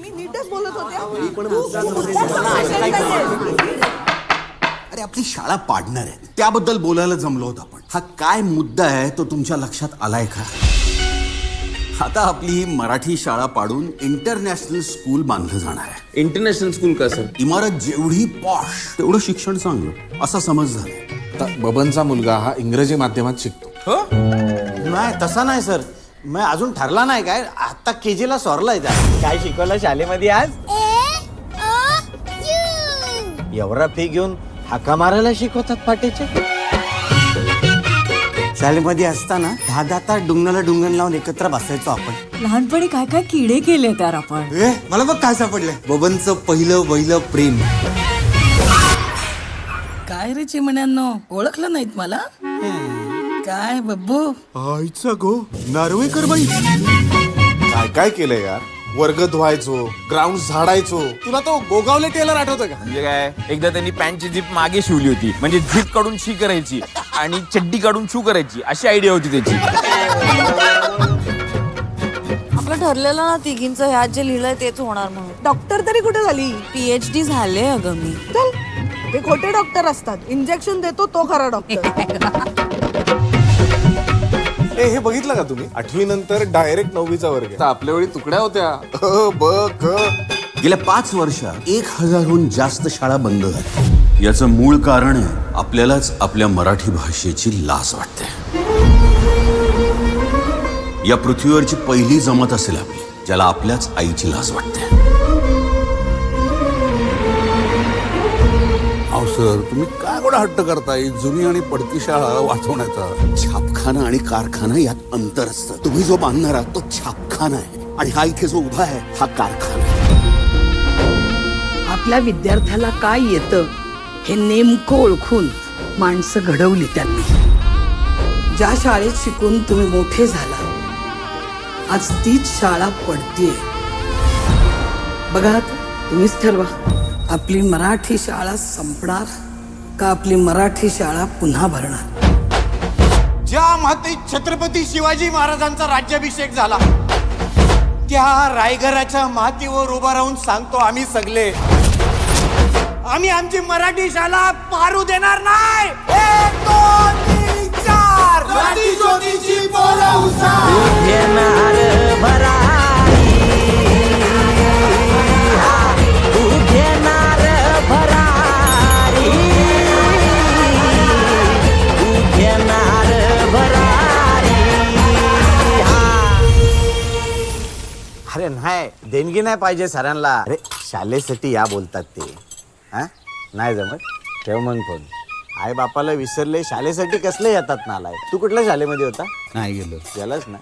मी नीटच बोलत होते. अरे आपली शाळा पाडणार आहे त्याबद्दल बोलायला जमलो होतो आपण. हा काय मुद्दा आहे तो तुमच्या लक्षात आलाय का? आता आपली ही मराठी शाळा पाडून इंटरनॅशनल स्कूल बांधलं जाणार आहे. इंटरनॅशनल स्कूल का सर? इमारत जेवढी पॉश तेवढं शिक्षण चांगलं असा समज झाला. आता बबनचा मुलगा हा इंग्रजी माध्यमात शिकतो. नाही तसा नाही सर. मी अजून ठरला नाही काय. आता केजी ला सोरलाय त्या. काय शिकवलं शाळेमध्ये आज? एवढा फी घेऊन हाका मारायला शिकवतात पाटीचे. शाळेमध्ये असताना 10 तास डुंगणाला डुंगण लावून एकत्र बसायचो आपण. लहानपणी काय काय किडे केले तर आपण. मला बघ काय सापडलंय. बबनचं पहिलं पहिलं काय रे चिमण्यांनो, ओळखलं नाहीत मला? काय बब्बू? आईचा गो नार्वेकर बाई. काय काय केलंय यार. वर्ग धुवायचो, ग्राउंड झाडायचो. तुला तो गोगावले टेलर आठवतं का? म्हणजे काय, एकदा त्यांनी पॅन्टची झिप मागे शिवली होती, म्हणजे झिप काढून शी करायची आणि चड्डी काढून शू करायची, अशी आयडिया होती त्याची. आपलं ठरलेलं ना तिघींचं ह्यात जे लिहिलंय तेच होणार म्हणून. डॉक्टर तरी कुठे झाली? PhD झाले अगं मी. चल, ते खोटे डॉक्टर असतात. इंजेक्शन देतो तो खरा डॉक्टर. हे बघितलं का तुम्ही? 8वी नंतर डायरेक्ट 9वीचा वर्ग. आपल्या वेळी तुकड्या होत्या. ब क. गेल्या 5 वर्षात 1000हून जास्त शाळा बंद झाल्या. याचं मूळ कारण आहे आपल्यालाच आपल्या मराठी भाषेची लाज वाटते. या पृथ्वीवरची पहिली जमात असेल आपली ज्याला आपल्याच आईची लाज वाटते. अहो सर, तुम्ही काय एवढा हट्ट करताय जुनी आणि पडकी शाळा वाचवण्याचा? छापखाना आणि कारखाना यात अंतर असतं. तुम्ही जो बांधणार आहात तो छापखाना आहे आणि हा इथे जो उभा आहे हा कारखाना आहे. आपल्या विद्यार्थ्याला काय येतं हे नेमकं ओळखून माणसं घडवली त्यांनी. ज्या शाळेत शिकून तुम्ही मोठे झाला, आज तीच शाळा पडतीये. बघा आता, तुम्हीच ठरवा, आपली मराठी शाळा संपणार का आपली मराठी शाळा पुन्हा भरणार. ज्या मातीत छत्रपती शिवाजी महाराजांचा राज्याभिषेक झाला त्या रायगडाच्या मातीवर उभा राहून सांगतो आम्ही सगळे, आम्ही आमची मराठी शाळा पारू देणार नाही. 1 2 3 4 मराठी ज्योतीची बोलवू अरे नाही, देणगी नाही पाहिजे सरांना. अरे शाळेसाठी या बोलतात ते. हा नाही जमत, ठेव मग फोन. आई बापाला विसरले, शाळेसाठी कसले येतात नालाय. तू कुठल्या शाळेमध्ये होता? नाही गेलो. गेलाच ना.